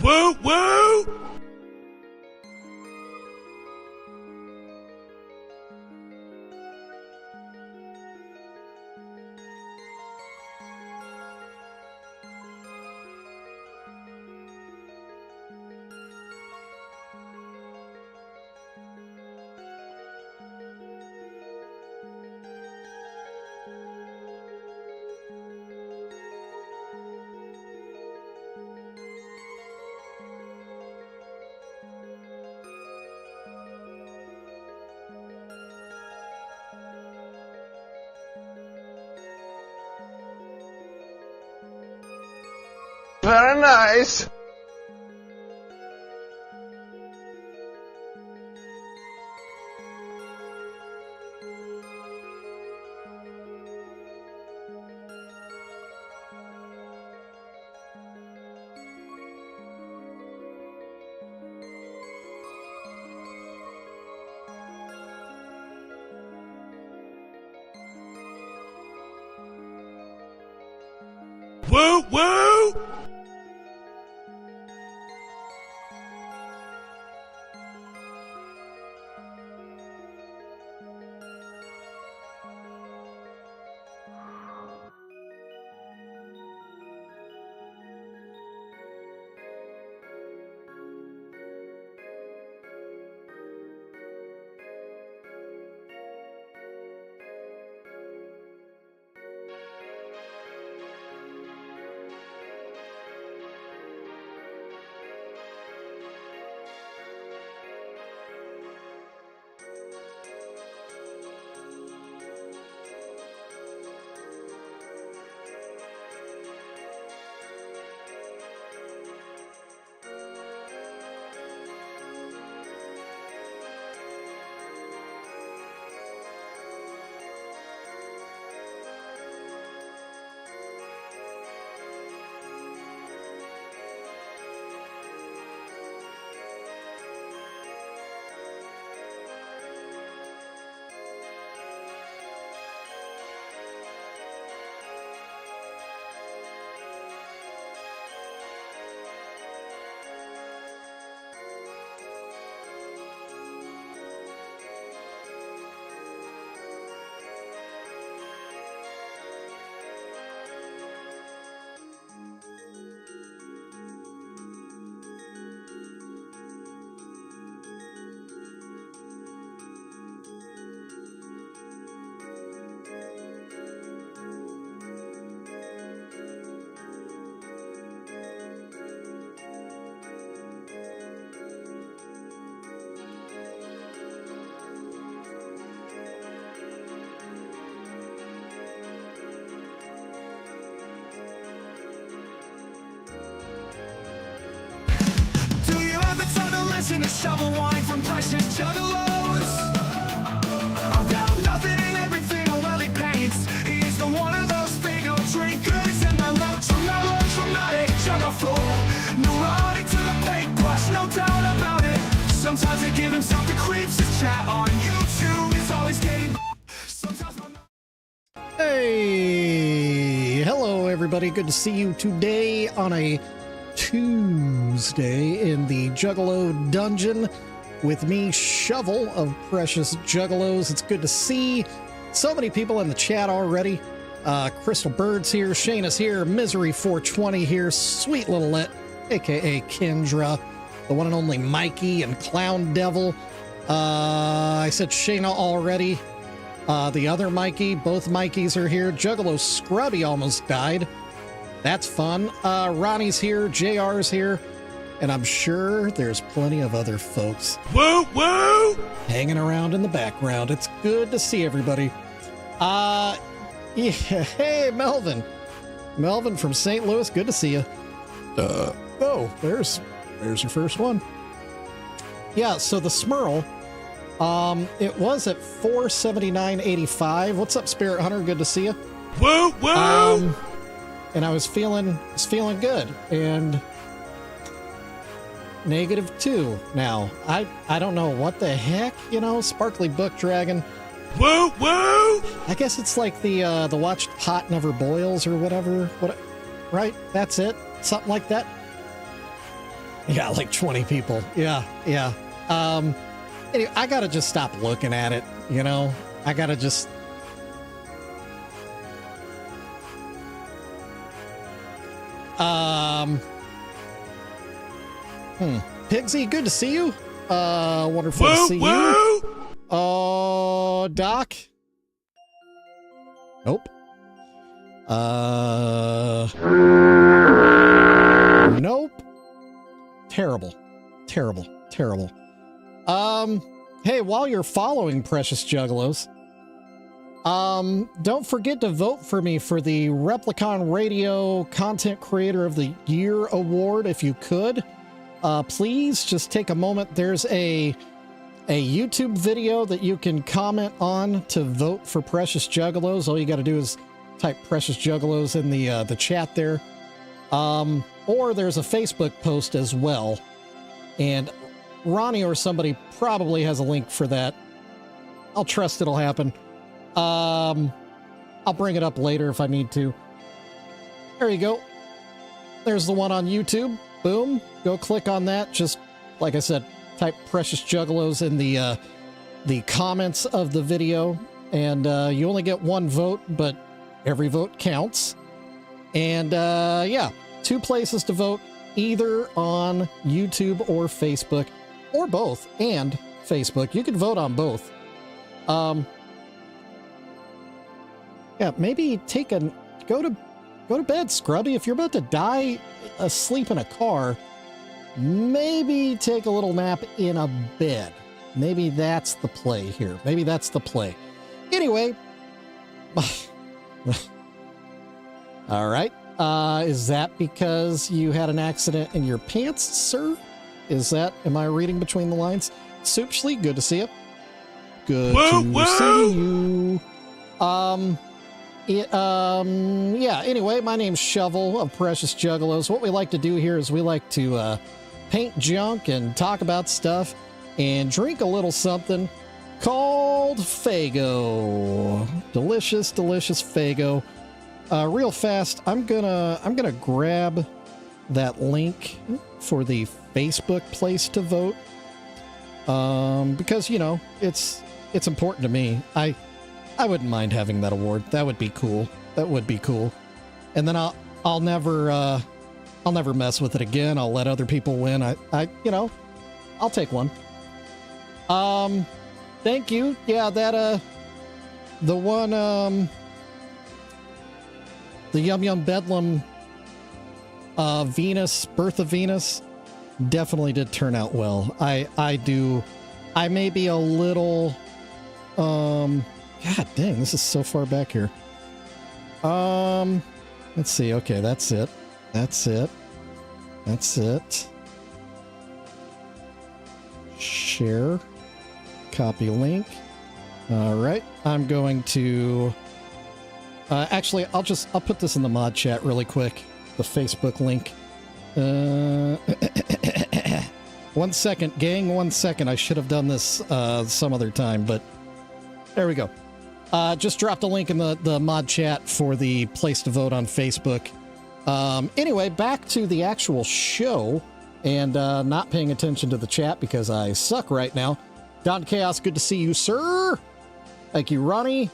Woo woo! Very nice. Woo woo! And a shovel wine from PreciousJuggalos. I'm down nothing and everything while he paints. He's the one of those figure drinkers and the lunch from not a jugger floor. Neurotic to the paintbrush, no doubt about it. Sometimes I give himself the creeps. His chat on YouTube is always getting. Sometimes Hey, hello everybody. Good to see you today on a Tuesday in the Juggalo dungeon with me, Shovel of Precious Juggalos. It's good to see so many people in the chat already. Crystal Bird's here, Shayna's here, Misery 420 here, Sweet Little Lit, aka Kendra, the one and only Mikey, and Clown Devil. I said Shayna already. The other Mikey, both Mikeys are here. Juggalo Scrubby almost died. That's fun. Ronnie's here, JR's here, and I'm sure there's plenty of other folks Woo woo! hanging around in the background. It's good to see everybody. Yeah, hey, Melvin. Melvin from St. Louis, good to see you. Oh, there's your first one. Yeah, so the Smurl, it was at $479.85. What's up, Spirit Hunter? Good to see you. Woo woo! And I was feeling good, and -2 now. I don't know what the heck, you know, Sparkly Book Dragon. Woo woo! I guess it's like the watched pot never boils or whatever. What, right? That's it. Something like that. Yeah, like 20 people. Yeah, yeah. Anyway, I gotta just stop looking at it, you know? I gotta just... Pigsy, good to see you. Wonderful to see you. Doc? Nope. Nope. Terrible. Terrible. Terrible. Hey, while you're following Precious Juggalos, don't forget to vote for me for the Replicon Radio Content Creator of the Year Award if you could. Please just take a moment. There's a YouTube video that you can comment on to vote for Precious Juggalos. All you got to do is type Precious Juggalos in the chat there. Or there's a Facebook post as well. And Ronnie or somebody probably has a link for that. I'll trust it'll happen. I'll bring it up later if I need to. There you go. There's the one on YouTube. Boom. Go click on that. Just, like I said, type Precious Juggalos in the comments of the video. And you only get one vote, but every vote counts. And yeah, 2 places to vote, either on YouTube or Facebook, or both, and Facebook. You can vote on both. Yeah, maybe go to bed, Scrubby. If you're about to die asleep in a car, maybe take a little nap in a bed. Maybe that's the play here. Maybe that's the play. Anyway, all right. Is that because you had an accident in your pants, sir? Am I reading between the lines? Soupschly, good to see you. Good to see you. Yeah, anyway, my name's Shovel of Precious Juggalos. What we like to do here is we like to paint junk and talk about stuff and drink a little something called Faygo. Delicious, delicious Faygo. Real fast, I'm gonna grab that link for the Facebook place to vote. Because, you know, it's important to me. I wouldn't mind having that award. That would be cool. That would be cool. And then I'll never mess with it again. I'll let other people win. You know, I'll take one. Thank you. Yeah, that the one the Yum Yum Bedlam Venus, Birth of Venus, definitely did turn out well. I may be a little God dang, this is so far back here. Let's see. Okay, that's it. That's it. That's it. Share. Copy link. All right. I'm going to actually, I'll put this in the mod chat really quick. The Facebook link. 1 second, gang. 1 second. I should have done this some other time, but there we go. Just dropped a link in the mod chat for the place to vote on Facebook. Anyway, back to the actual show and not paying attention to the chat because I suck right now. Don Chaos, good to see you, sir. Thank you, Ronnie.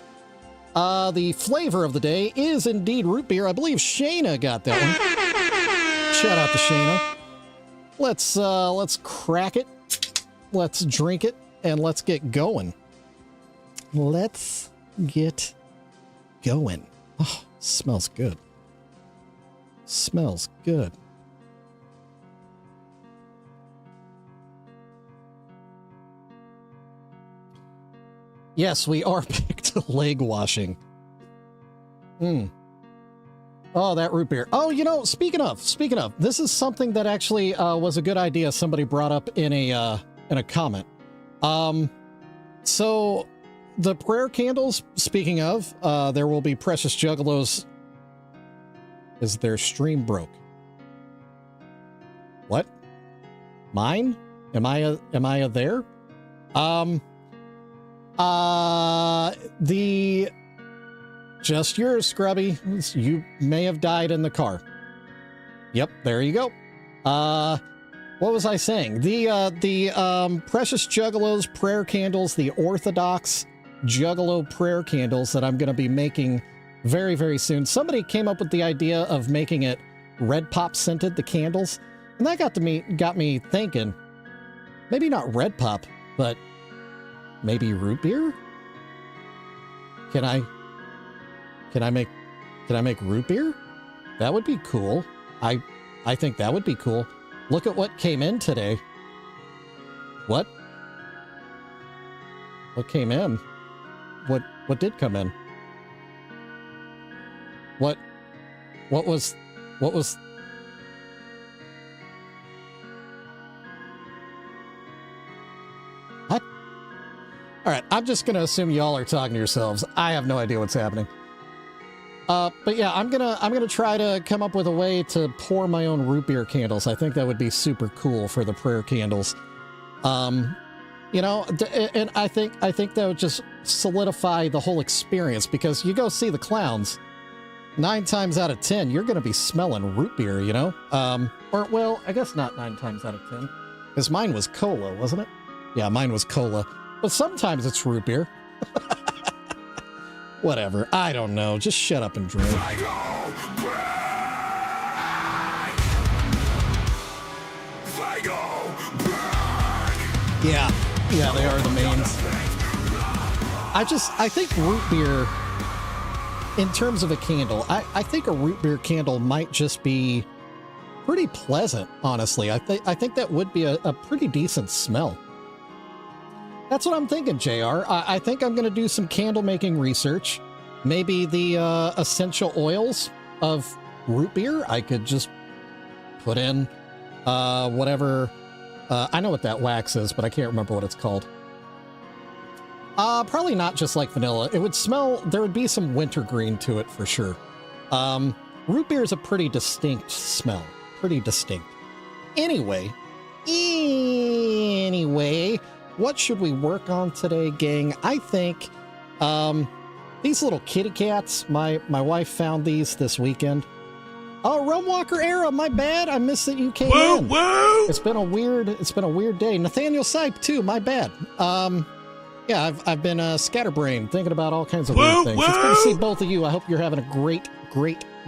The flavor of the day is indeed root beer. I believe Shayna got that one. Shout out to Shayna. Let's crack it. Let's drink it and let's get going. Let's get going. Oh, smells good. Smells good. Yes, we are back to leg washing. Oh, that root beer. Oh, you know, speaking of, this is something that actually was a good idea. Somebody brought up in a comment. So the prayer candles, speaking of, there will be Precious Juggalos. Is their stream broke? What? Mine? Am I a there? Just yours, Scrubby. You may have died in the car. Yep, there you go. what was I saying? The Precious Juggalos prayer candles, the Orthodox Juggalo prayer candles that I'm going to be making very, very soon. Somebody came up with the idea of making it red pop scented, the candles, and that got me thinking, maybe not red pop, but maybe root beer? Can I make root beer? That would be cool. I think that would be cool. Look at what came in today. What came in? What did come in? What was what? All right, I'm just gonna assume y'all are talking to yourselves. I have no idea what's happening. But yeah, I'm gonna try to come up with a way to pour my own root beer candles. I think that would be super cool for the prayer candles. You know, and I think that would just solidify the whole experience, because you go see the clowns, 9 times out of 10, you're gonna be smelling root beer, you know? Or, well, I guess not 9 times out of 10, because mine was cola, wasn't it? Yeah, mine was cola. But sometimes it's root beer. Whatever. I don't know. Just shut up and drink. Yeah. Yeah, they are the mains. I think root beer, in terms of a candle, I think a root beer candle might just be pretty pleasant, honestly. I think that would be a pretty decent smell. That's what I'm thinking, JR. I think I'm going to do some candle making research. Maybe the essential oils of root beer, I could just put in whatever. I know what that wax is, but I can't remember what it's called. Probably not just like vanilla. It would smell, there would be some wintergreen to it for sure. Root beer is a pretty distinct smell. Pretty distinct. Anyway, what should we work on today, gang? I think these little kitty cats, my wife found these this weekend. Oh, Rumwalker Era, my bad. I missed that you came in. Whoa! It's been a weird day. Nathaniel Sipe too, my bad. Yeah, I've been scatterbrained, thinking about all kinds of weird things. It's good to see both of you. I hope you're having a great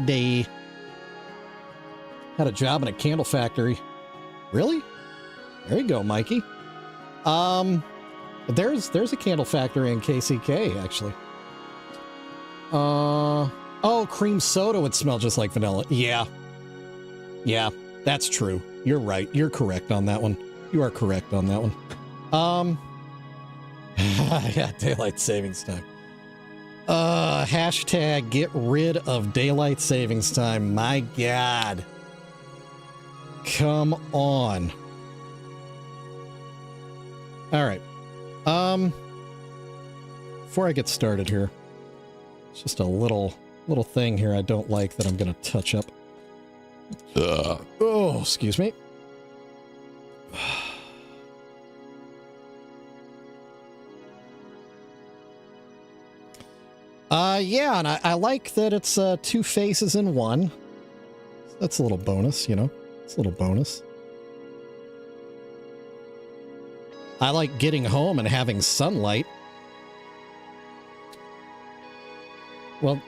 day. Had a job in a candle factory. Really? There you go, Mikey. There's a candle factory in KCK, actually. Oh, cream soda would smell just like vanilla. Yeah, that's true. You're right. You're correct on that one. You are correct on that one. Yeah, daylight savings time. Hashtag get rid of daylight savings time. My God. Come on. All right. Before I get started here, it's just a little thing here I don't like that I'm going to touch up. Oh, excuse me. Yeah, and I like that it's 2 faces in one. That's a little bonus, you know. It's a little bonus. I like getting home and having sunlight. Well,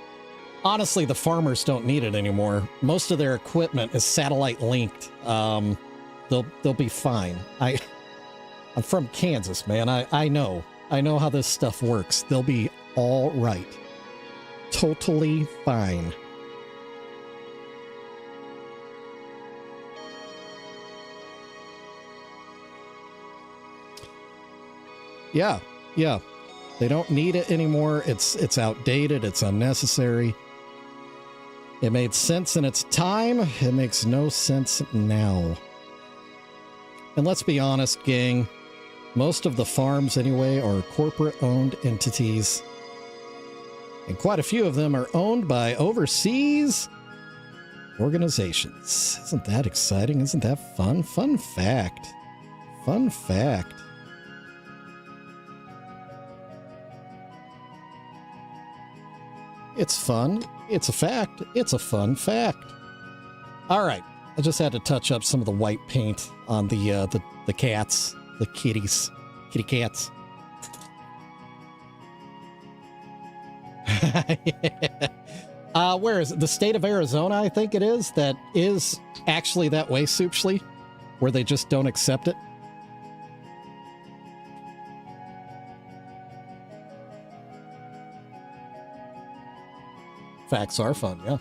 honestly, the farmers don't need it anymore. Most of their equipment is satellite linked. They'll be fine. I'm from Kansas, man. I know how this stuff works. They'll be all right. Totally fine. Yeah. They don't need it anymore. It's outdated. It's unnecessary. It made sense in its time. It makes no sense now. And let's be honest, gang. Most of the farms, anyway, are corporate-owned entities. And quite a few of them are owned by overseas organizations. Isn't that exciting? Isn't that fun? Fun fact. Fun fact. It's fun. It's a fact. It's a fun fact. All right. I just had to touch up some of the white paint on the cats, the kitties, kitty cats. Where is it? The state of Arizona, I think it is, that is actually that way, Soupschly, where they just don't accept it. Facts are fun, yeah.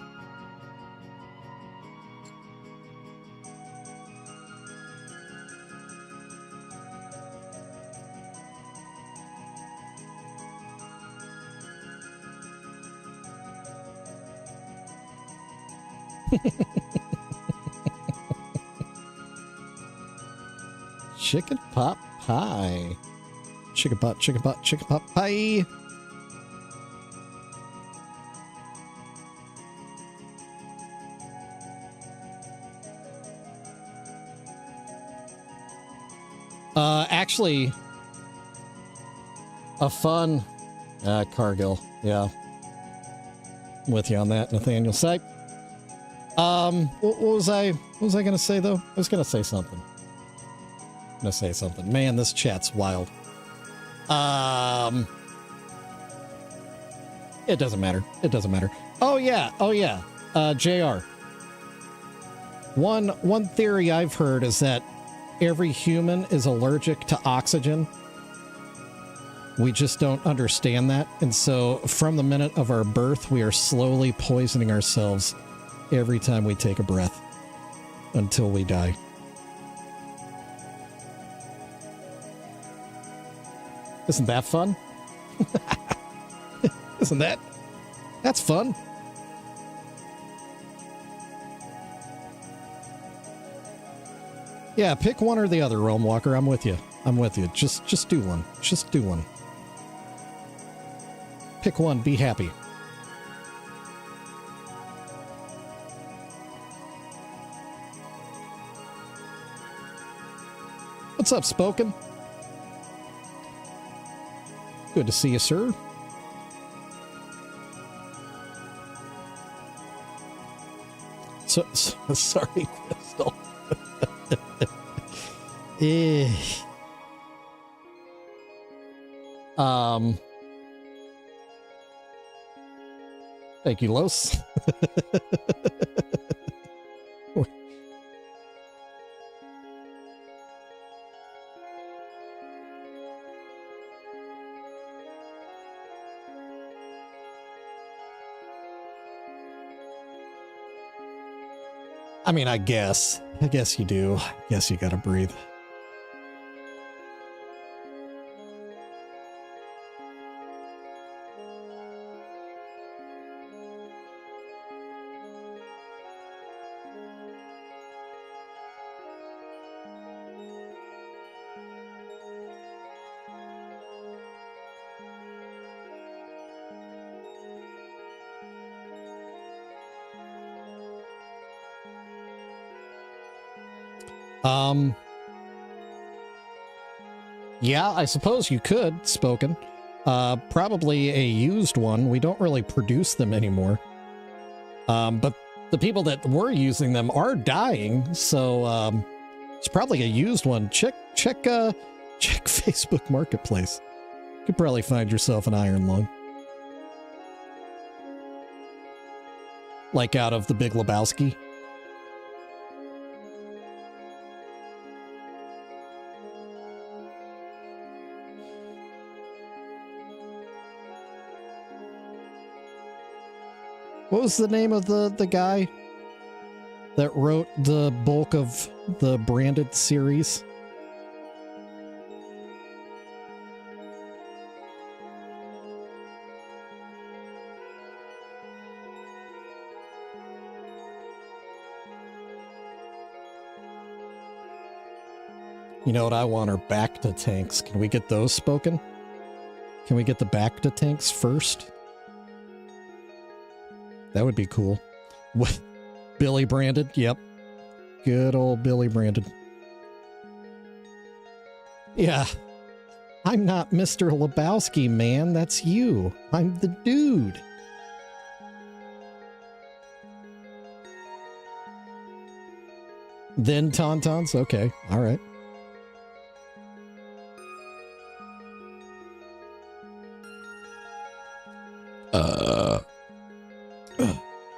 Chicken pot pie. Chicken pot pie. Actually, a fun Cargill, yeah. I'm with you on that, Nathaniel Sipe. What was I gonna say though? I was gonna say something. Man, this chat's wild. It doesn't matter. Oh yeah. JR. One theory I've heard is that every human is allergic to oxygen. We just don't understand that. And so from the minute of our birth, we are slowly poisoning ourselves every time we take a breath until we die. Isn't that fun? That's fun. Yeah, pick one or the other, Realm Walker. I'm with you. Just do one. Pick one, be happy. What's up, Spoken? Good to see you, sir. So sorry, Crystal. Thank you, Los. I mean, I guess you do. I guess you gotta breathe. Yeah, I suppose you could, Spoken. Probably a used one. We don't really produce them anymore. But the people that were using them are dying, so it's probably a used one. Check Facebook Marketplace. You could probably find yourself an iron lung. Like out of The Big Lebowski. What was the name of the guy that wrote the bulk of the branded series? You know what I want are Bacta tanks. Can we get those, Spoken? Can we get the Bacta tanks first? That would be cool. What? Billy branded? Yep. Good old Billy branded. Yeah. I'm not Mr. Lebowski, man. That's you. I'm the dude. Then Tauntauns? Okay. All right.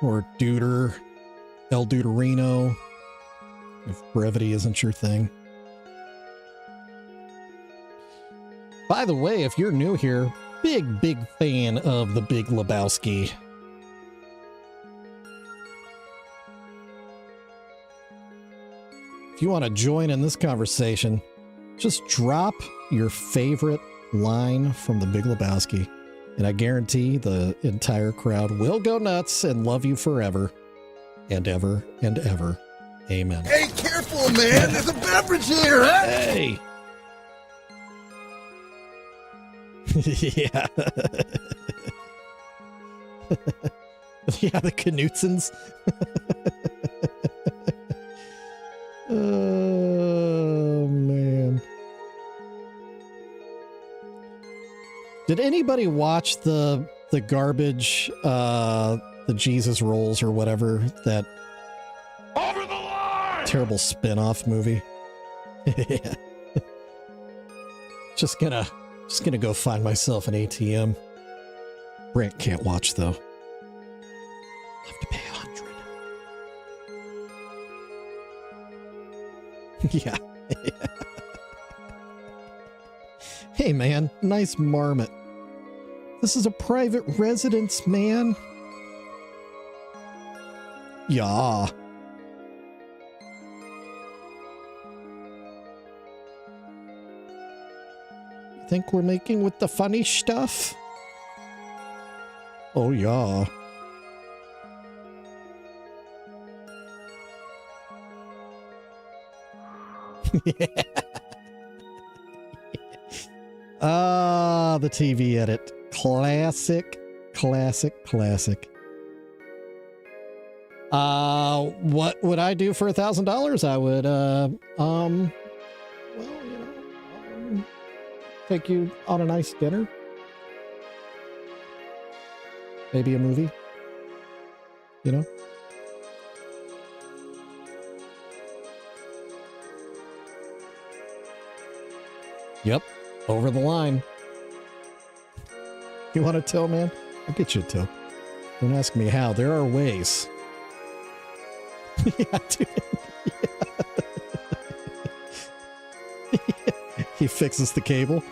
Or Deuter, El Deuterino, if brevity isn't your thing. By the way, if you're new here, big fan of the Big Lebowski. If you want to join in this conversation, just drop your favorite line from the Big Lebowski, and I guarantee the entire crowd will go nuts and love you forever and ever and ever. Amen. Hey, careful, man. There's a beverage here, huh? Hey. Yeah. Yeah, the Knutsons. Oh, man. Did anybody watch the garbage, the Jesus Rolls or whatever, that Over the line! terrible spin-off movie? Yeah. Just gonna go find myself an ATM. Brent can't watch though. Have to pay $100. Yeah. Hey man, nice marmot. This is a private residence, man. Yeah. Think we're making with the funny stuff? Oh, yeah. Ah, the TV edit. Classic, classic, classic. What would I do for $1,000? I would, well, you know, take you on a nice dinner. Maybe a movie. You know? Yep. Over the line. You want a tow, man? I'll get you a tow. Don't ask me how. There are ways. Yeah, dude. Yeah. He fixes the cable.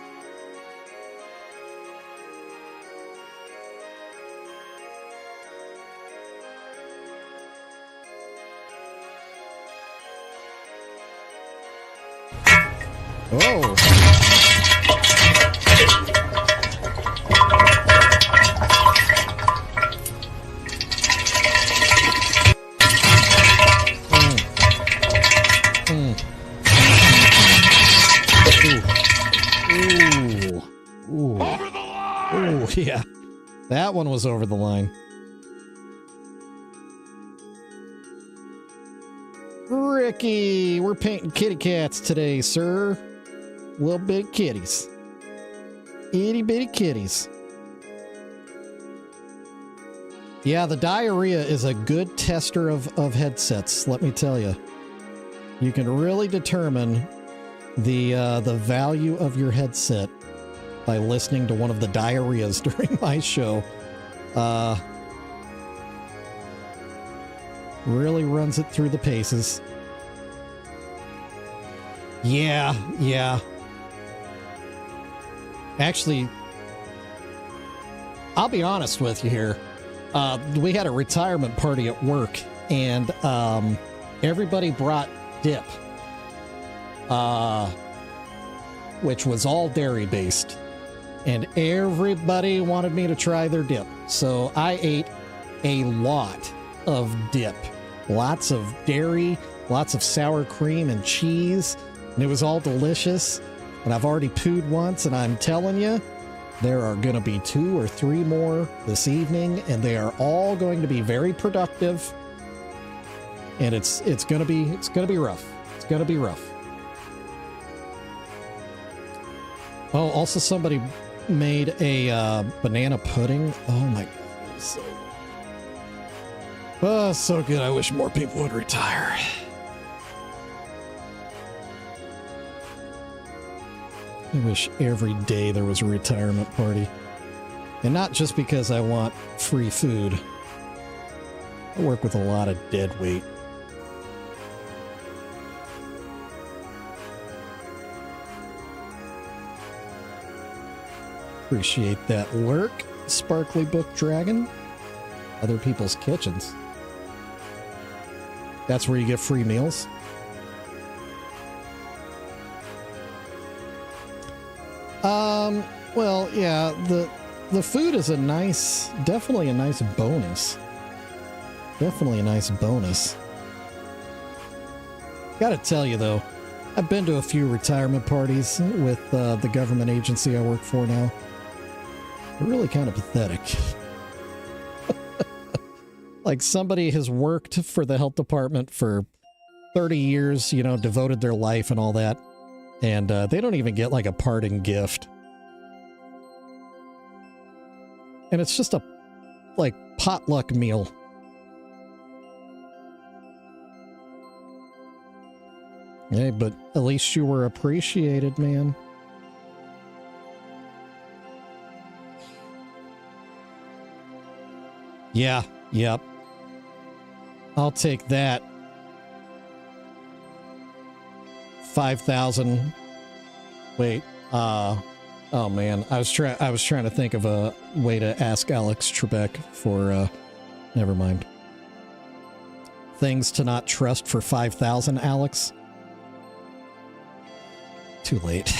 Oh. Over the line! Ooh, yeah. That one was over the line. Ricky, we're painting kitty cats today, sir. Little big kitties. Itty bitty kitties. Yeah, the diarrhea is a good tester of headsets, let me tell you. You can really determine the value of your headset by listening to one of the diarrheas during my show. Really runs it through the paces. Yeah, yeah. Actually, I'll be honest with you here. We had a retirement party at work, and everybody brought dip, which was all dairy based, and everybody wanted me to try their dip. So I ate a lot of dip, lots of dairy, lots of sour cream and cheese, and it was all delicious. And I've already pooed once, and I'm telling you, there are going to be 2 or 3 more this evening, and they are all going to be very productive. And it's going to be rough. It's going to be rough. Oh, also somebody made a banana pudding. Oh my God, so good. Oh, so good. I wish more people would retire. I wish every day there was a retirement party. And not just because I want free food. I work with a lot of dead weight. Appreciate that lurk, Sparkly Book Dragon. Other people's kitchens. That's where you get free meals. Well, yeah, the food is definitely a nice bonus. Definitely a nice bonus. Gotta tell you though, I've been to a few retirement parties with the government agency I work for now. They're really kind of pathetic. Like somebody has worked for the health department for 30 years, you know, devoted their life and all that. And they don't even get like a parting gift. And it's just a like potluck meal. Hey, but at least you were appreciated, man. Yeah, yep. I'll take that. 5,000. Wait, oh man, I was trying to think of a way to ask Alex Trebek for never mind. Things to not trust for 5,000, Alex. Too late.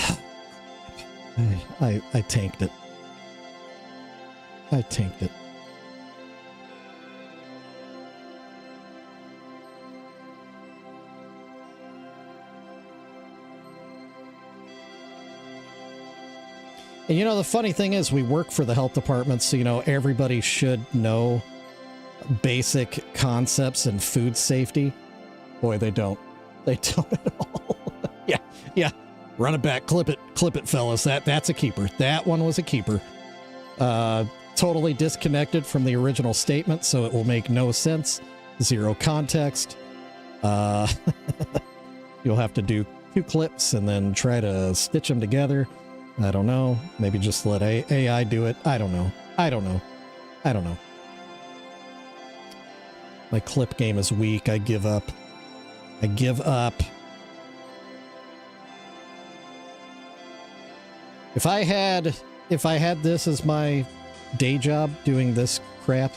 I tanked it. I tanked it. And you know, the funny thing is we work for the health department, so, you know, everybody should know basic concepts in food safety. Boy, they don't. They don't at all. Yeah. Run it back. Clip it, fellas. That's a keeper. That one was a keeper. Totally disconnected from the original statement, so it will make no sense. Zero context. You'll have to do 2 clips and then try to stitch them together. I don't know. Maybe just let AI do it. I don't know. My clip game is weak. I give up. If I had this as my day job, doing this crap,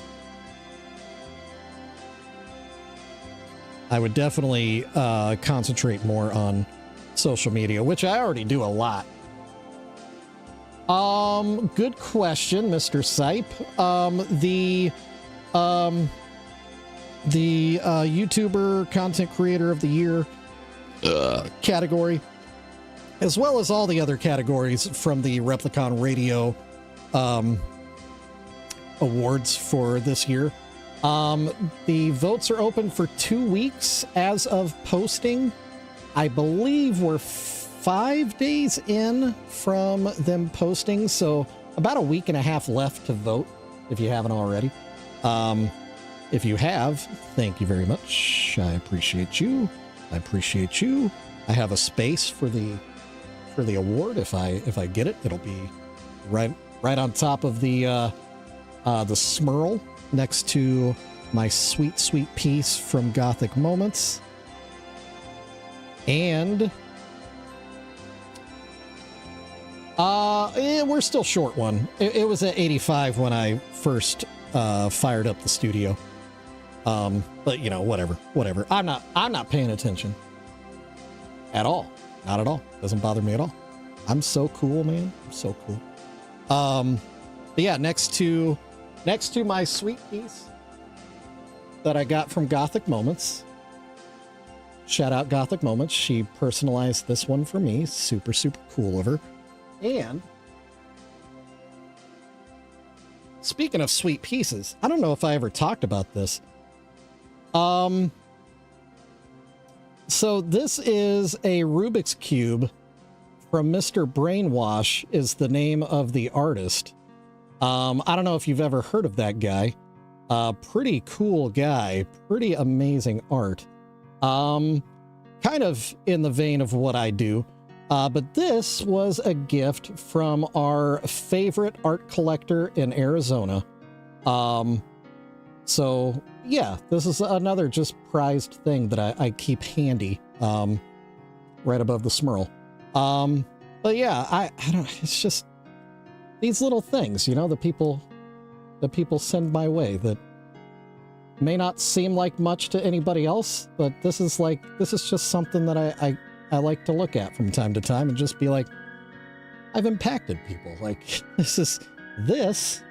I would definitely concentrate more on social media, which I already do a lot. Good question, Mr. Sipe. The YouTuber Content Creator of the Year category, as well as all the other categories from the Replicon Radio awards for this year. The votes are open for 2 weeks as of posting. I believe we're 5 days in from them posting, so about a week and a half left to vote if you haven't already. If you have, thank you very much. I appreciate you. I have a space for the award. If I get it, it'll be right on top of the Smurl next to my sweet piece from Gothic Moments. And we're still short one. It was at 85 when I first fired up the studio. But you know, whatever. I'm not paying attention at all. Not at all. Doesn't bother me at all. I'm so cool, man. I'm so cool. But yeah, next to my sweet piece that I got from Gothic Moments. Shout out Gothic Moments. She personalized this one for me. Super cool of her. And speaking of sweet pieces, I don't know if I ever talked about this. So this is a Rubik's Cube from Mr. Brainwash is the name of the artist. I don't know if you've ever heard of that guy. Pretty cool guy, pretty amazing art. Kind of in the vein of what I do. But this was a gift from our favorite art collector in Arizona. So yeah, this is another just prized thing that I keep handy, right above the Smurl. But yeah, I don't, it's just these little things, you know, that people send my way that may not seem like much to anybody else, but this is just something that I like to look at from time to time and just be like, I've impacted people. Like, this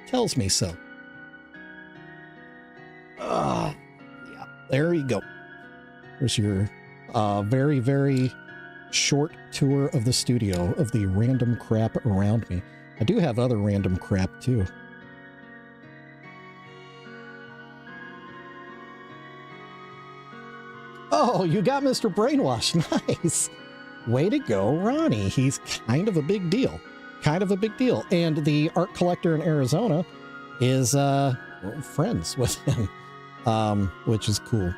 tells me so. Yeah, there you go. There's your very, very short tour of the studio of the random crap around me. I do have other random crap too. Oh, you got Mr. Brainwash. Nice. Way to go, Ronnie. He's kind of a big deal. Kind of a big deal. And the art collector in Arizona is friends with him, which is cool.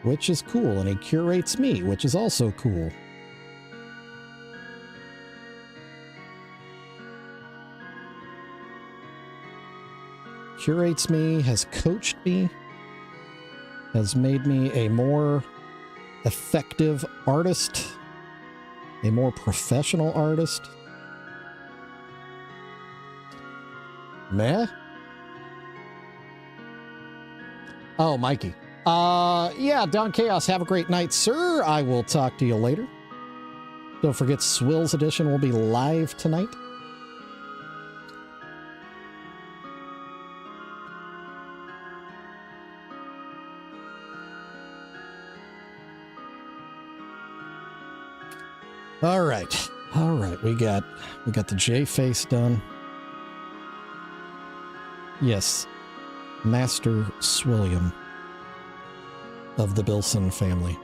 Which is cool. And he curates me, which is also cool. Curates me, has coached me, has made me a more effective artist, a more professional artist. Meh? Oh, Mikey. Yeah, Don Chaos, have a great night, sir. I will talk to you later. Don't forget, Swills Edition will be live tonight. All right. All right. We got the J face done. Yes. Master Swilliam of the Bilson family.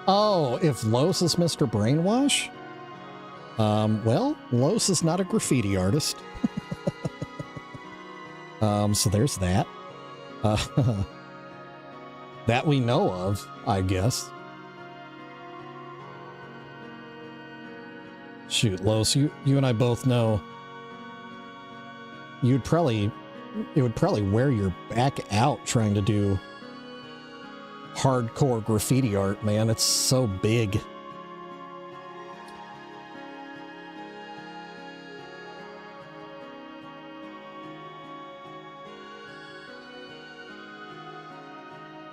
Oh, if Los is Mr. Brainwash? Well, Los is not a graffiti artist. So there's that. That we know of, I guess. Shoot, Los, you and I both know it would probably wear your back out trying to do hardcore graffiti art, man. It's so big.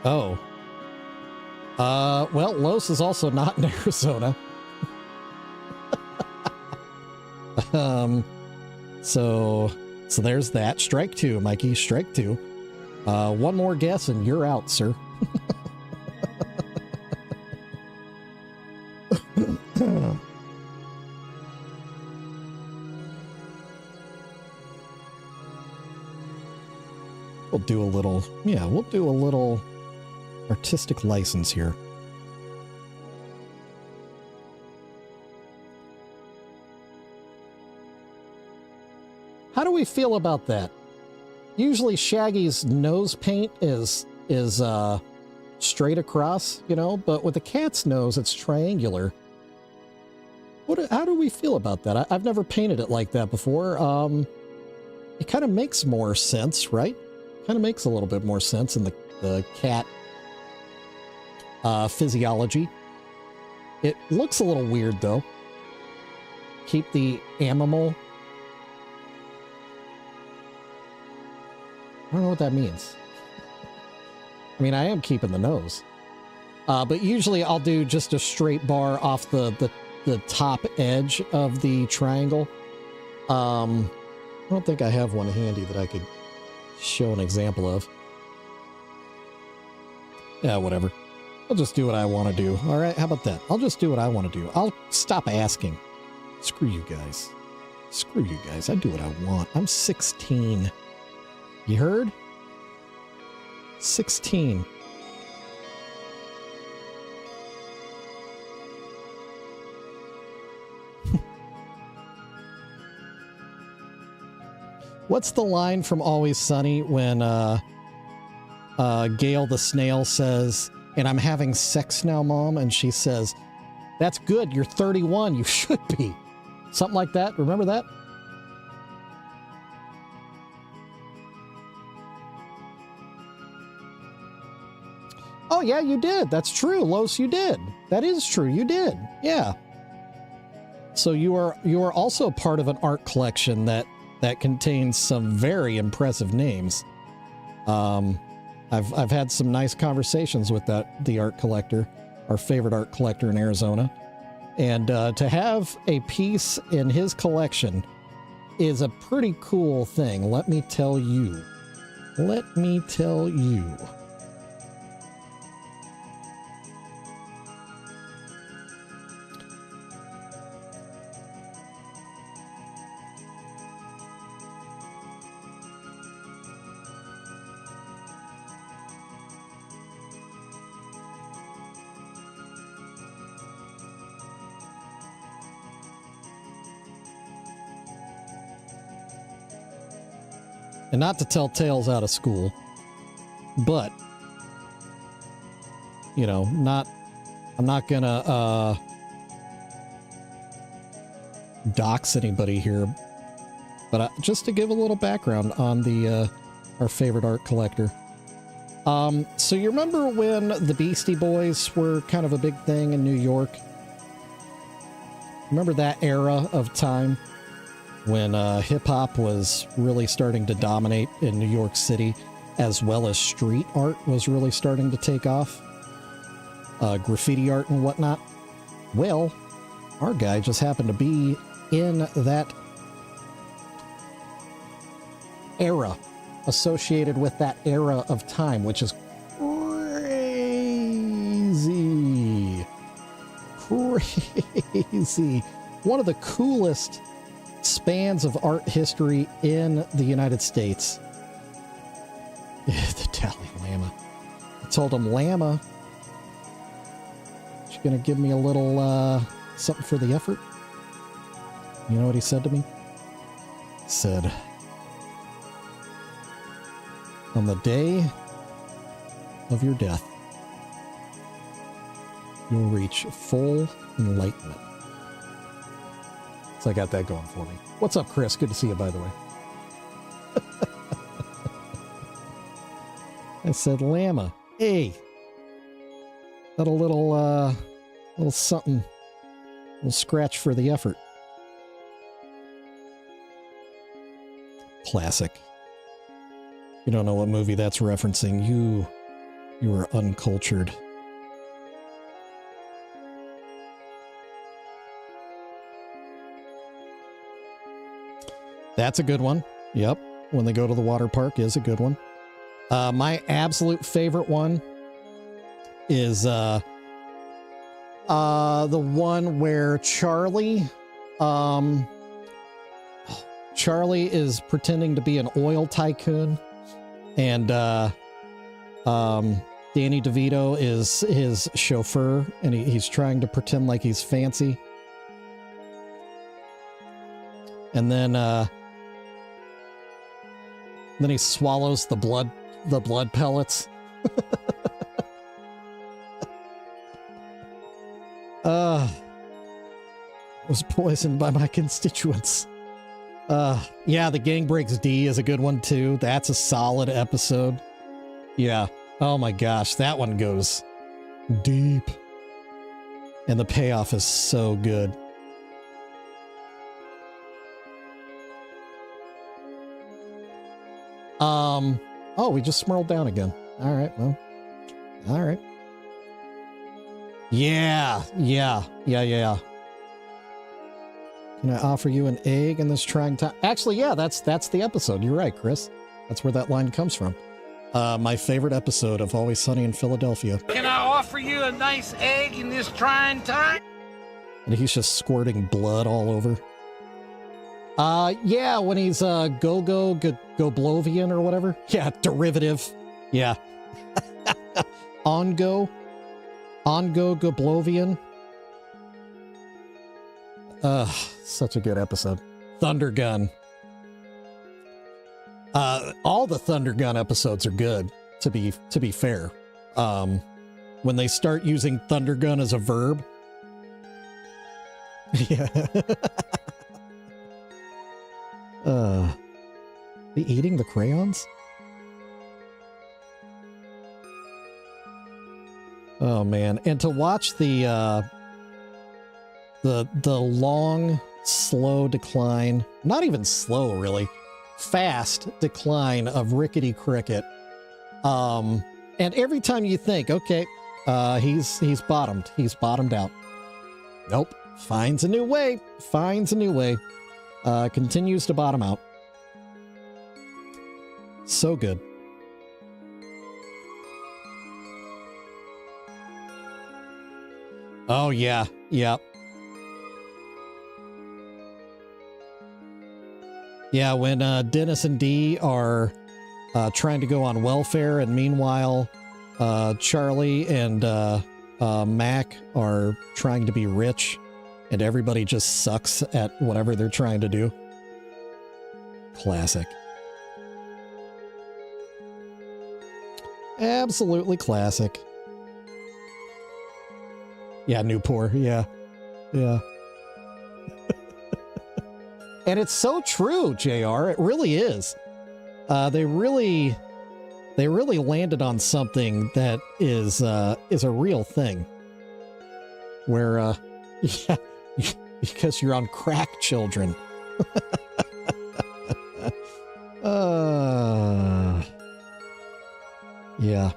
Oh. Well, Los is also not in Arizona. So there's that. Strike two, Mikey. Strike two. One more guess and you're out, sir. We'll do a little artistic license here. How do we feel about that? Usually Shaggy's nose paint is straight across, you know, but with the cat's nose, it's triangular. How do we feel about that? I've never painted it like that before. It kind of makes more sense, right? Kind of makes a little bit more sense in the cat physiology. It looks a little weird, though. Keep the animal. I don't know what that means. I mean, I am keeping the nose. But usually I'll do just a straight bar off the top edge of the triangle. I don't think I have one handy that I could show an example of. Yeah, whatever. I'll just do what I want to do. All right, how about that? I'll just do what I want to do. I'll stop asking. Screw you guys. Screw you guys. I do what I want. I'm 16. You heard? 16. What's the line from Always Sunny when Gail the snail says, "And I'm having sex now, Mom," and she says, "That's good. You're 31. You should be." Something like that. Remember that? Oh, yeah, you did. That's true. Los, you did. That is true. You did. Yeah. So you are also part of an art collection that contains some very impressive names. I've had some nice conversations with the art collector, our favorite art collector in Arizona. And to have a piece in his collection is a pretty cool thing. Let me tell you. Let me tell you. And not to tell tales out of school, but, you know, I'm not gonna dox anybody here, but just to give a little background on our favorite art collector. So you remember when the Beastie Boys were kind of a big thing in New York? Remember that era of time? When hip-hop was really starting to dominate in New York City, as well as street art was really starting to take off, graffiti art and whatnot. Well, our guy just happened to be in that era, associated with that era of time, which is crazy. Crazy. One of the coolest spans of art history in the United States. The Dalai Lama. I told him, "Lama, you gonna give me a little something for the effort?" You know what he said to me? He said, "On the day of your death, you'll reach full enlightenment." So I got that going for me. What's up, Chris? Good to see you, by the way. I said, "Lama, hey, got a little something, a little scratch for the effort." Classic. You don't know what movie that's referencing. You are uncultured. That's a good one. Yep. When they go to the water park is a good one. My absolute favorite one is the one where Charlie is pretending to be an oil tycoon, and Danny DeVito is his chauffeur, and he's trying to pretend like he's fancy. And then he swallows the blood pellets. Was poisoned by my constituents. Yeah, The Gang Breaks D is a good one too. That's a solid episode. Yeah. Oh my gosh, that one goes deep. And the payoff is so good. Oh, we just smurled down again. All right, well, all right. Yeah. Can I offer you an egg in this trying time? Actually, yeah, that's the episode. You're right, Chris. That's where that line comes from. My favorite episode of Always Sunny in Philadelphia. Can I offer you a nice egg in this trying time? And he's just squirting blood all over. Yeah, when he's Goblovian or whatever. Yeah, derivative. Yeah. Ongo Goblovian. Such a good episode. Thunder Gun. All the Thunder Gun episodes are good, to be fair. When they start using Thunder Gun as a verb. Yeah. The eating the crayons? Oh man. And to watch the long, slow decline, not even slow really, fast decline of Rickety Cricket. And every time you think, okay, he's bottomed out. Nope. Finds a new way, continues to bottom out. So good. Oh yeah, yeah. Yeah, when Dennis and Dee are trying to go on welfare, and meanwhile, Charlie and Mac are trying to be rich, and everybody just sucks at whatever they're trying to do. Classic. Absolutely classic. Yeah, Newport. Yeah. Yeah. And it's so true, JR. It really is. They really landed on something that is a real thing. Where, yeah, because you're on crack, children. Yeah.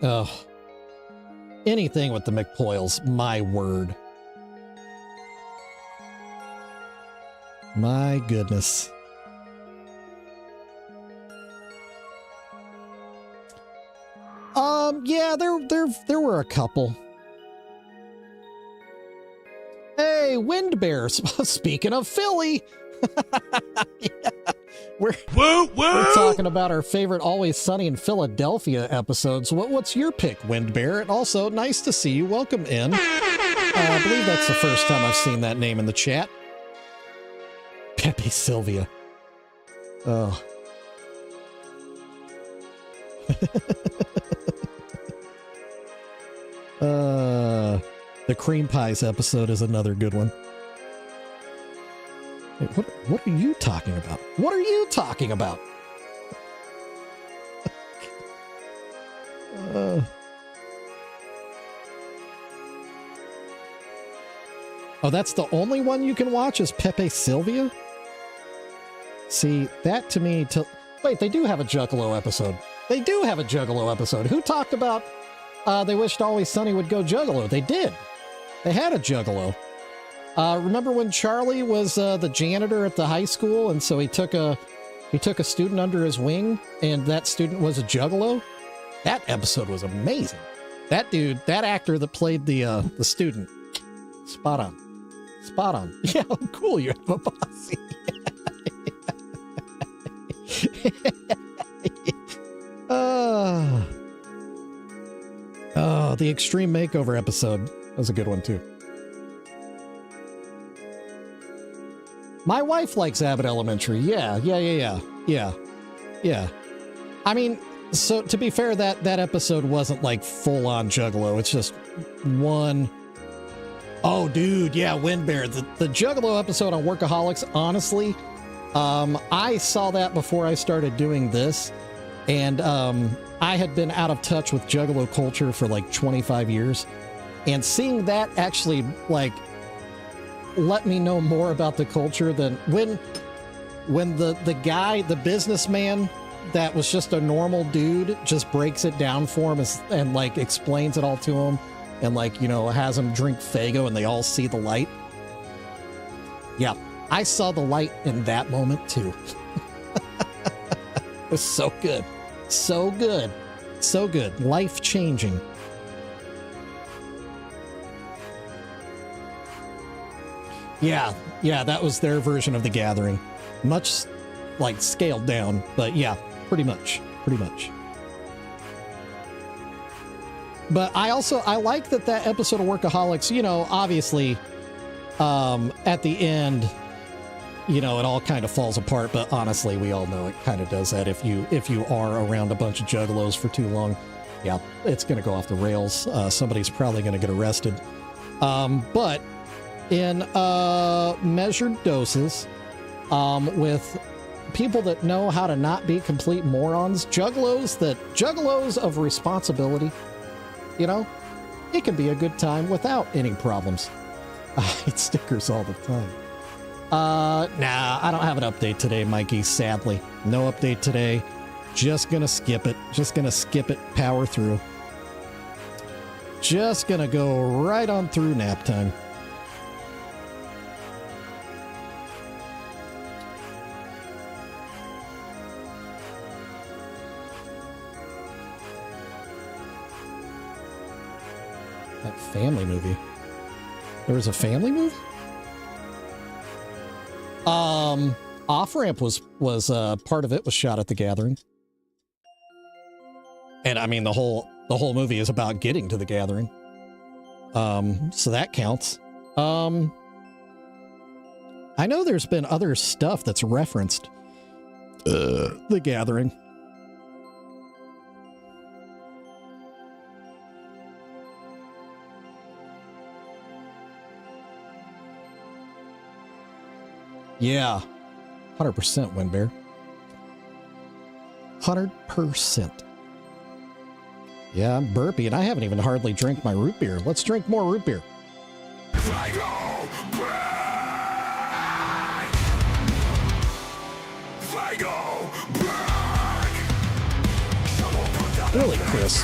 Oh, anything with the McPoyles, my word. My goodness. Yeah, there were a couple. Hey, Wind Bears. Speaking of Philly, yeah, we're talking about our favorite Always Sunny in Philadelphia episodes. What's your pick, Wind Bear? And also, nice to see you. Welcome in. I believe that's the first time I've seen that name in the chat. Pepe Sylvia. Oh. The Cream Pies episode is another good one. Hey, what are you talking about? What are you talking about? Oh, that's the only one you can watch is Pepe Sylvia? See, that to me... Wait, they do have a Juggalo episode. They do have a Juggalo episode. Who talked about they wished Always Sunny would go Juggalo? They did. They had a Juggalo. Remember when Charlie was the janitor at the high school, and so he took a student under his wing, and that student was a Juggalo? That episode was amazing. That dude, that actor that played the student, spot on. Spot on. Yeah, cool, you have a posse. Oh, the Extreme Makeover episode. That was a good one, too. My wife likes Abbott Elementary. Yeah. I mean, so to be fair, that episode wasn't like full-on Juggalo. It's just one... Oh, dude, yeah, Wind Bear. The Juggalo episode on Workaholics, honestly, I saw that before I started doing this, and I had been out of touch with Juggalo culture for like 25 years, and seeing that actually, like, let me know more about the culture than when the guy, the businessman that was just a normal dude, just breaks it down for him and like explains it all to him, and like, you know, has him drink Faygo and they all see the light. Yeah, I saw the light in that moment too. It's so good. So good. So good. Life-changing. Yeah, that was their version of The Gathering. Much, like, scaled down, but yeah, pretty much. But I like that episode of Workaholics, you know, obviously, at the end, you know, it all kind of falls apart, but honestly, we all know it kind of does that. If you are around a bunch of juggalos for too long, yeah, it's going to go off the rails. Somebody's probably going to get arrested. But in measured doses, with people that know how to not be complete morons, juggalos of responsibility, you know, it can be a good time without any problems. I eat stickers all the time. Nah, I don't have an update today, Mikey, sadly. No update today. Just gonna skip it. Power through. Just gonna go right on through nap time. That family movie. There was a family movie? Off-Ramp was part of it was shot at The Gathering. And I mean, the whole movie is about getting to The Gathering. So that counts. I know there's been other stuff that's referenced The Gathering. Yeah, 100% Windbear. 100%. Yeah, I'm burpy, and I haven't even hardly drank my root beer. Let's drink more root beer. Really, Chris?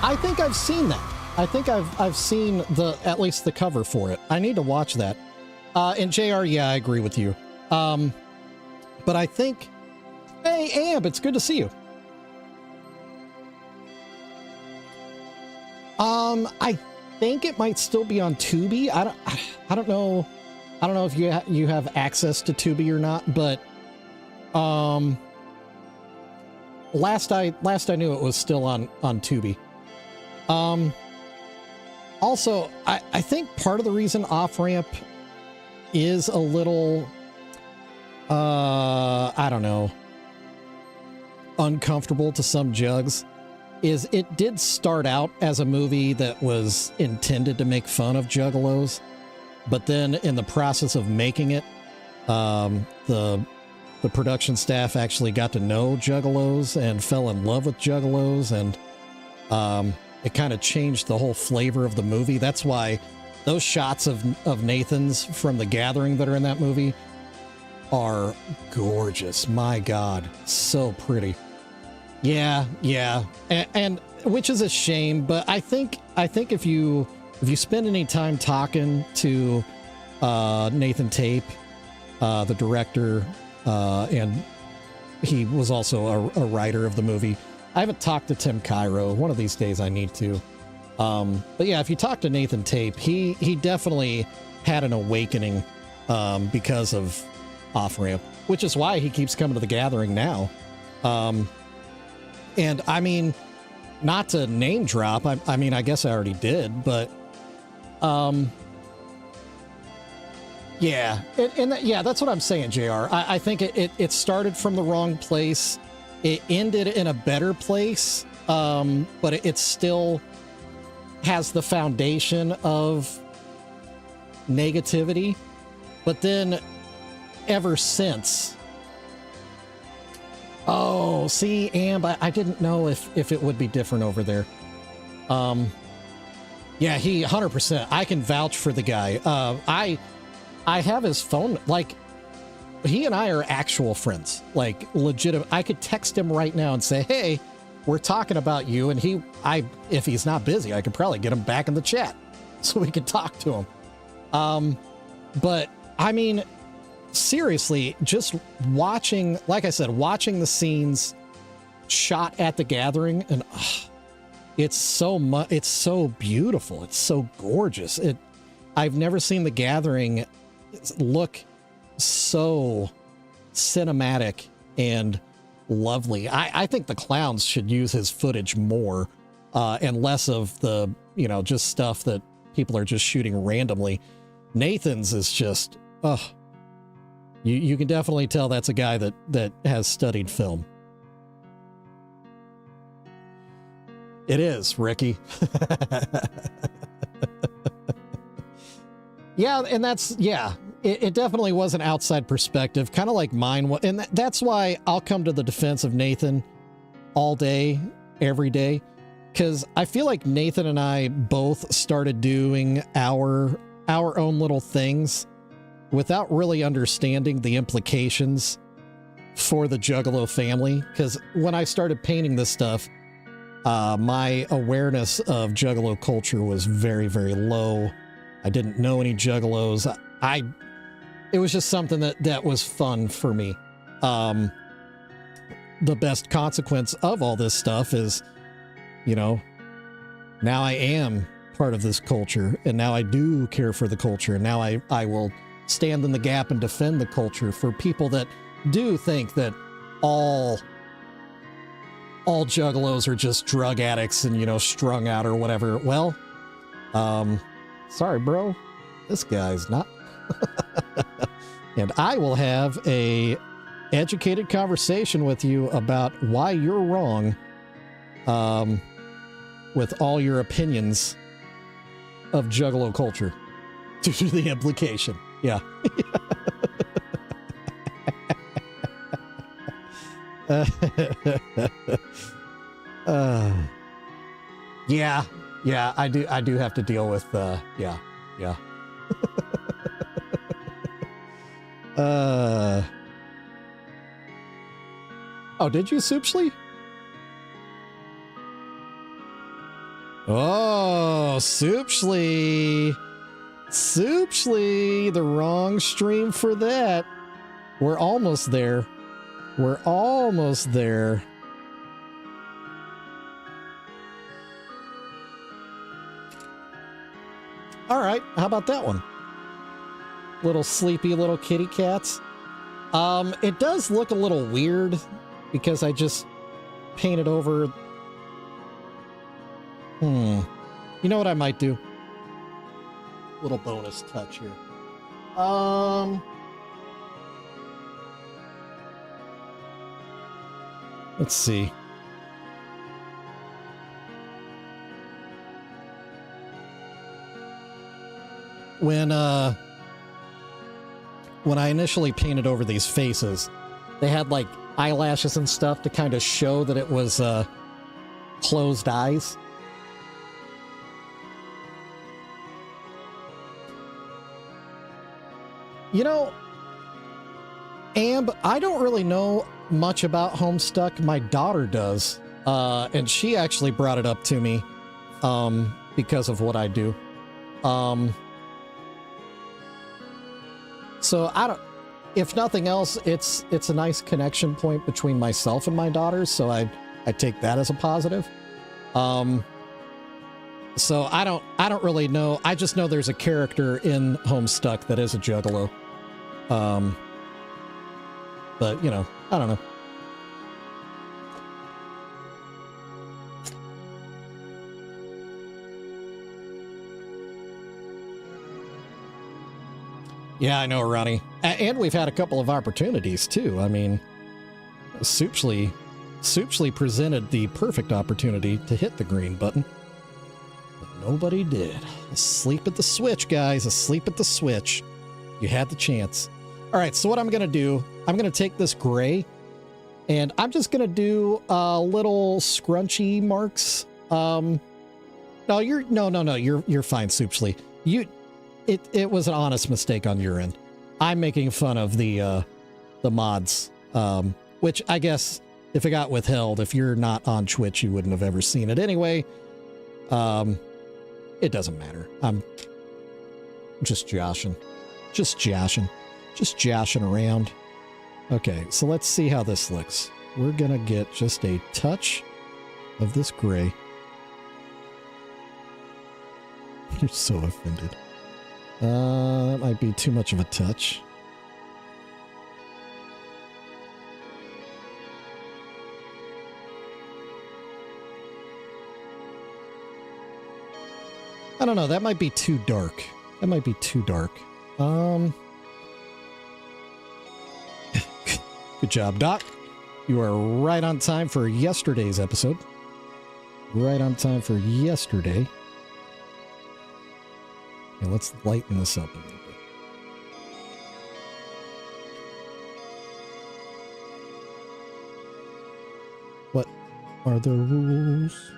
I think I've seen that. I think I've seen at least the cover for it. I need to watch that. And JR, yeah, I agree with you. But I think, hey, Amp, it's good to see you. I think it might still be on Tubi. I don't know. I don't know if you have access to Tubi or not, but last I knew it was still on Tubi. Also, I think part of the reason Off-Ramp is a little, I don't know, uncomfortable to some jugs is it did start out as a movie that was intended to make fun of juggalos, but then in the process of making it, the production staff actually got to know juggalos and fell in love with juggalos, and it kind of changed the whole flavor of the movie. That's why those shots of Nathan's from The Gathering that are in that movie are gorgeous. My God, so pretty. Yeah. And which is a shame, but I think if you spend any time talking to Nathan Tape, the director, and he was also a writer of the movie. I haven't talked to Tim Cairo. One of these days I need to. But yeah, if you talk to Nathan Tape, he definitely had an awakening because of Off-Ramp, which is why he keeps coming to The Gathering now. And I mean, not to name drop, I mean, I guess I already did, but yeah, yeah, that's what I'm saying, JR. I think it started from the wrong place. It ended in a better place, but it still has the foundation of negativity. But then ever since, oh, see, Amb, I didn't know if it would be different over there. Yeah, he 100%. I can vouch for the guy. I have his phone. Like, he and I are actual friends. Like, legitimate. I could text him right now and say, "Hey, we're talking about you." And if he's not busy, I could probably get him back in the chat so we could talk to him. But I mean, seriously, just watching, like I said, watching the scenes shot at the gathering, and it's so beautiful. It's so gorgeous. I've never seen the gathering look so cinematic and lovely. I think the clowns should use his footage more, and less of the, just stuff that people are just shooting randomly. Nathan's is just, you can definitely tell that's a guy that has studied film. It is, Ricky. Yeah, and it definitely was an outside perspective, kind of like mine. And that's why I'll come to the defense of Nathan all day, every day, because I feel like Nathan and I both started doing our own little things without really understanding the implications for the Juggalo family. Because when I started painting this stuff, my awareness of Juggalo culture was very, very low. I didn't know any Juggalos. It was just something that was fun for me. The best consequence of all this stuff is, now I am part of this culture, and now I do care for the culture, and now I will stand in the gap and defend the culture for people that do think that all Juggalos are just drug addicts and, strung out or whatever. Well, sorry, bro, this guy's not. And I will have a educated conversation with you about why you're wrong, with all your opinions of Juggalo culture due to the implication. Yeah. Yeah, I do have to deal with, yeah. Oh, did you, Soupsly? Oh, Soupsly, the wrong stream for that. We're almost there. All right, how about that one? Little sleepy little kitty cats. It does look a little weird because I just painted over. You know what I might do? Little bonus touch here. Let's see. When I initially painted over these faces, they had like eyelashes and stuff to kind of show that it was closed eyes. Amb, I don't really know much about Homestuck. My daughter does, and she actually brought it up to me because of what I do. So if nothing else, it's a nice connection point between myself and my daughter, so I take that as a positive. So I don't really know. I just know there's a character in Homestuck that is a Juggalo. But I don't know. Yeah, I know, Ronnie. And we've had a couple of opportunities, too. I mean, Soupsly presented the perfect opportunity to hit the green button. But nobody did. Asleep at the switch, guys. Asleep at the switch. You had the chance. All right, so what I'm going to do, I'm going to take this gray, and I'm just going to do little scrunchy marks. No, you're fine, Soupsly. It was an honest mistake on your end. I'm making fun of the mods, which I guess if it got withheld, if you're not on Twitch, you wouldn't have ever seen it anyway. It doesn't matter. I'm just joshing. Just joshing around. Okay, so let's see how this looks. We're gonna get just a touch of this gray. You're so offended. That might be too much of a touch. I don't know, that might be too dark. That might be too dark. Good job, Doc. You are right on time for yesterday's episode. Right on time for yesterday. Okay, let's lighten this up a little bit. What are the rules?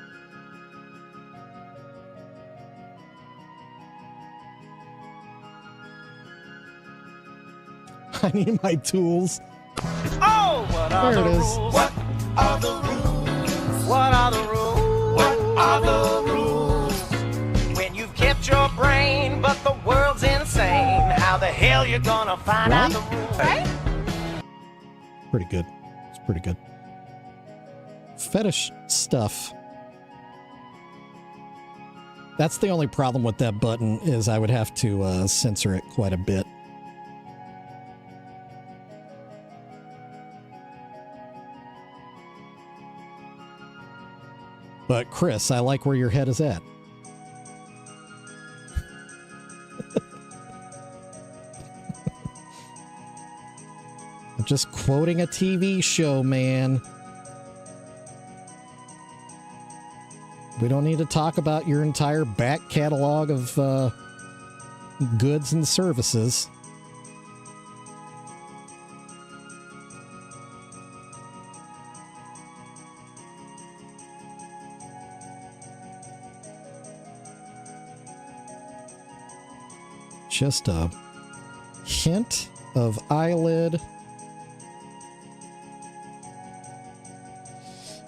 I need my tools. Oh, what are There the it is. rules? What are the rules? What are the rules? What are the rules? When you've kept your brain, but the world's insane, how the hell you gonna find out the rules? Right? Pretty good. It's pretty good. Fetish stuff. That's the only problem with that button is I would have to censor it quite a bit. But Chris, I like where your head is at. I'm just quoting a TV show, man. We don't need to talk about your entire back catalog of goods and services. Just a hint of eyelid.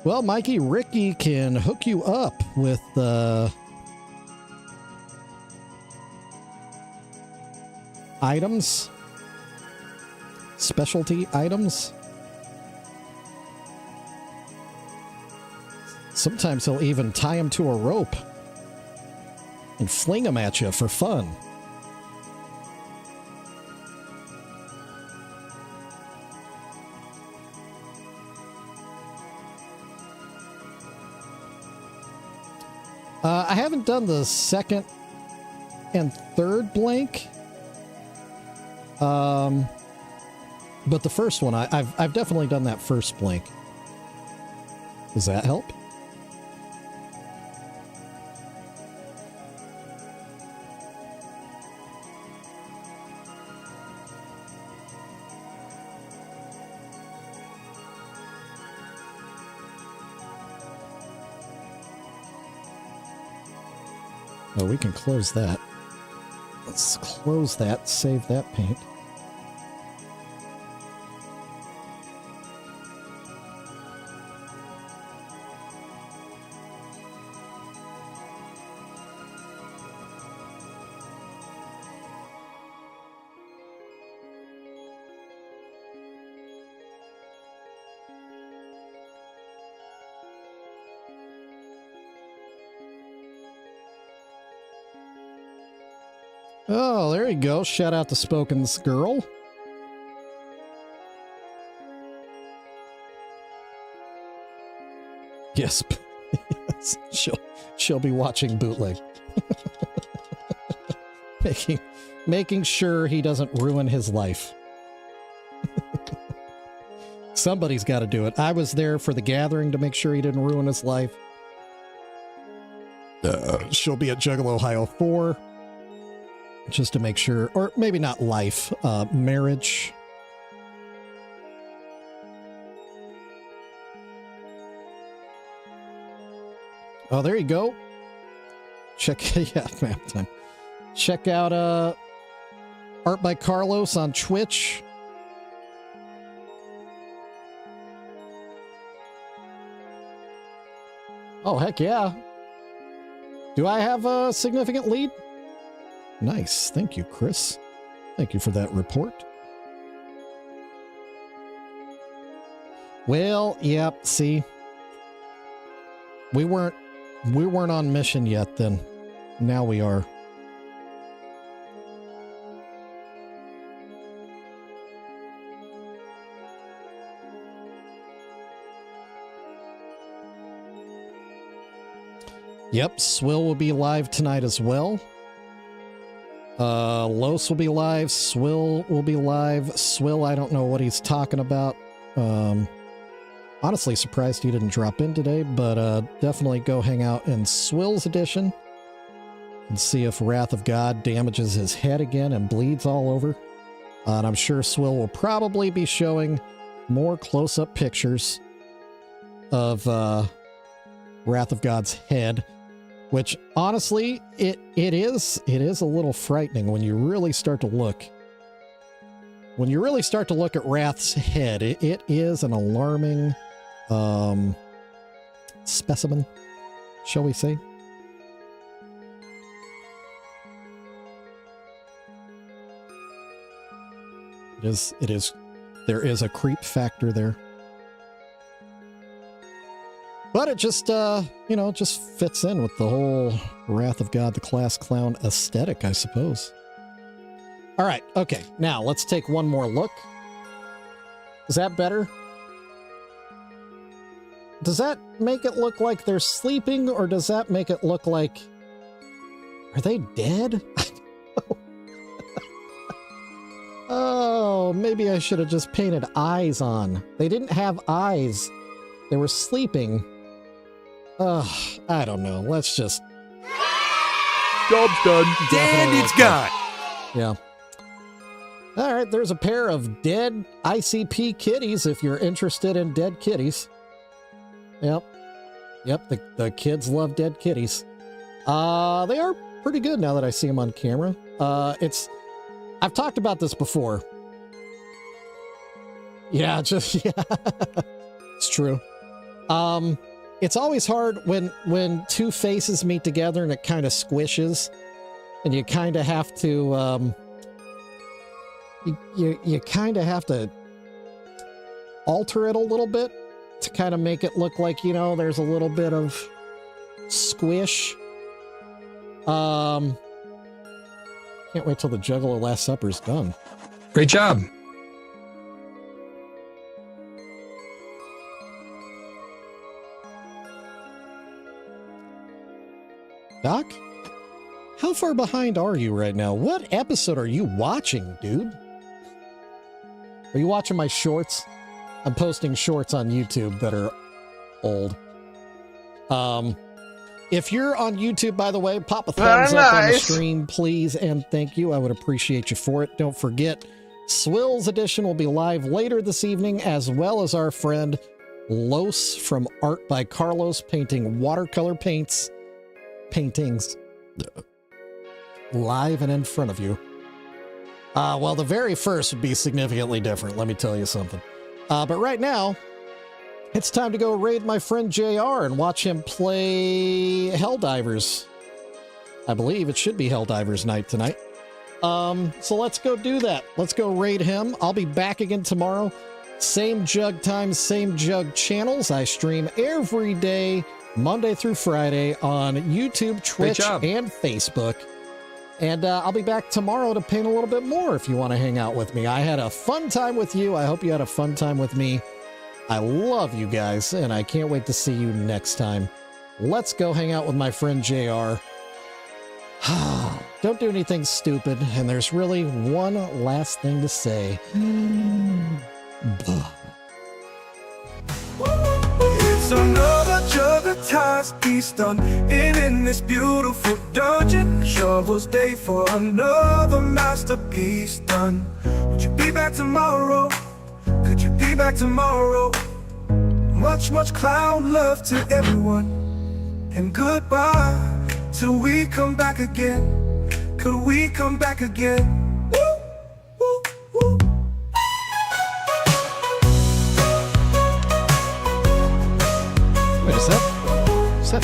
Well, Mikey, Ricky can hook you up with items, specialty items. Sometimes he'll even tie them to a rope and fling them at you for fun. I haven't done the second and third blank, but the first one, I've definitely done that first blank. Does that help? Oh, we can close that. Let's close that, save that paint. Oh, there you go. Shout out to Spoken's girl. Yes. Yes. She'll be watching bootleg. making sure he doesn't ruin his life. Somebody's got to do it. I was there for the gathering to make sure he didn't ruin his life. She'll be at Juggalo Ohio 4. Just to make sure, or maybe not life, marriage. Oh, there you go. Check, yeah, map time. Check out Art by Carlos on Twitch. Oh, heck yeah. Do I have a significant lead? Nice. Thank you, Chris. Thank you for that report. Well, yep, see. We weren't on mission yet then. Now we are. Yep, Swill will be live tonight as well. Los will be live. Swill will be live. Swill, I don't know what he's talking about. Honestly surprised he didn't drop in today, but definitely go hang out in Swill's edition and see if Wrath of God damages his head again and bleeds all over. And I'm sure Swill will probably be showing more close-up pictures of Wrath of God's head, which honestly, it is a little frightening when you really start to look. When you really start to look at Wrath's head, it is an alarming specimen, shall we say? It is. There is a creep factor there. But it just, you know, just fits in with the whole Wrath of God, the class clown aesthetic, I suppose. All right, okay. Now, let's take one more look. Is that better? Does that make it look like they're sleeping, or does that make it look like... Are they dead? Oh, maybe I should have just painted eyes on. They didn't have eyes. They were sleeping. Ugh, I don't know. Let's just... Job's done. And it's gone. Yeah. All right, there's a pair of dead ICP kitties if you're interested in dead kitties. Yep. Yep, the kids love dead kitties. They are pretty good now that I see them on camera. I've talked about this before. Yeah, yeah. It's true. It's always hard when two faces meet together and it kind of squishes, and you kind of have to, you kind of have to alter it a little bit to kind of make it look like, you know, there's a little bit of squish. Can't wait till the Juggalo Last Supper's done. Great job. Doc? How far behind are you right now? What episode are you watching, dude? Are you watching my shorts? I'm posting shorts on YouTube that are old. If you're on YouTube, by the way, pop a thumbs up on the stream, please, and thank you. I would appreciate you for it. Don't forget, Swill's edition will be live later this evening, as well as our friend Los from Art by Carlos, painting watercolor paintings live and in front of you. Well, the very first would be significantly different, let me tell you something. But right now, it's time to go raid my friend JR and watch him play Helldivers. I believe it should be Helldivers night tonight. So let's go do that. Let's go raid him. I'll be back again tomorrow. Same jug times, same jug channels. I stream every day, Monday through Friday on YouTube, Twitch, and Facebook. And I'll be back tomorrow to paint a little bit more if you want to hang out with me. I had a fun time with you. I hope you had a fun time with me. I love you guys, and I can't wait to see you next time. Let's go hang out with my friend JR. Don't do anything stupid, and there's really one last thing to say. It's another Juggalos piece done in this beautiful dungeon. Shovel's day for another masterpiece done. Would you be back tomorrow? Could you be back tomorrow? Much, much clown love to everyone, and goodbye till we come back again. Could we come back again? Woo, woo, woo. Wait, is that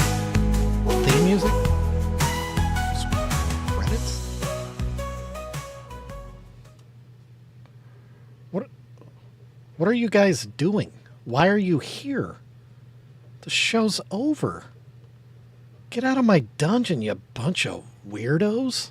theme music? Credits? What are you guys doing? Why are you here? The show's over. Get out of my dungeon, you bunch of weirdos.